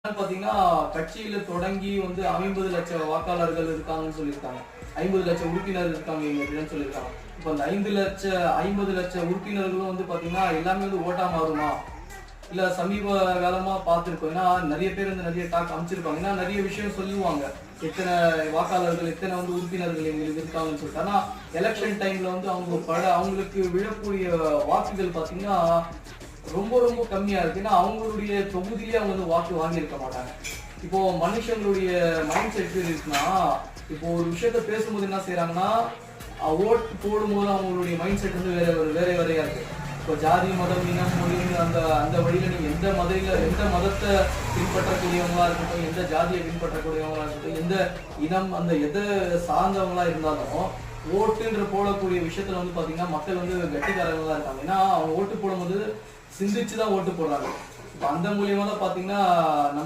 பாத்தீங்கன்னா கட்சியில தொடங்கி வந்து 50 லட்சம் வாக்காளர்கள் இருக்காங்கன்னு சொல்லியிருக்காங்க. 50 லட்சம் உறுப்பினர் இருக்காங்க எங்க சொல்லியிருக்காங்க. இப்ப அந்த 50 லட்சம் உறுப்பினர்களும் வந்து பாத்தீங்கன்னா எல்லாமே வந்து ஓட்டா மாறுமா? இல்ல சமீப காலமா பார்த்திருக்கோம். ஏன்னா நிறைய பேர் வந்து நிறைய டாக் அமைச்சிருப்பாங்க. ஏன்னா நிறைய விஷயம் சொல்லுவாங்க. எத்தனை வாக்காளர்கள், எத்தனை வந்து உறுப்பினர்கள் எங்களுக்கு இருக்காங்கன்னு சொல்லிட்டு. ஆனா எலெக்ஷன் டைம்ல வந்து அவங்களுக்கு விழக்கூடிய வாக்குகள் பாத்தீங்கன்னா ரொம்ப ரொம்ப கம்மியா இருக்கு. ஏன்னா அவங்களுடைய தொகுதியிலே அவங்க வந்து வாக்கு வாங்கியிருக்க மாட்டாங்க. இப்போ மனுஷங்களுடைய மைண்ட் செட் இருக்குன்னா, இப்போ ஒரு விஷயத்த பேசும்போது என்ன செய்யறாங்கன்னா, ஓட்டு போடும்போது அவங்களுடைய மைண்ட் செட் வந்து வேறையா இருக்கு. இப்போ ஜாதி, மதம், இனம், மொழி அந்த அந்த வழியில நீங்க எந்த மதத்தை பின்பற்றக்கூடியவங்களா இருக்கட்டும், எந்த ஜாதியை பின்பற்றக்கூடியவங்களா இருக்கட்டும், எந்த இனம் அந்த எதை சார்ந்தவங்களா இருந்தாலும் ஓட்டுன்ற போடக்கூடிய விஷயத்துல வந்து பாத்தீங்கன்னா மக்கள் வந்து கெட்டிக்காரங்களா இருக்காங்க. ஏன்னா அவங்க ஓட்டு போடும்போது சிந்திச்சுதான் ஓட்டு போடுறாங்க. இப்ப அந்த மூலியமா தான் பாத்தீங்கன்னா நம்ம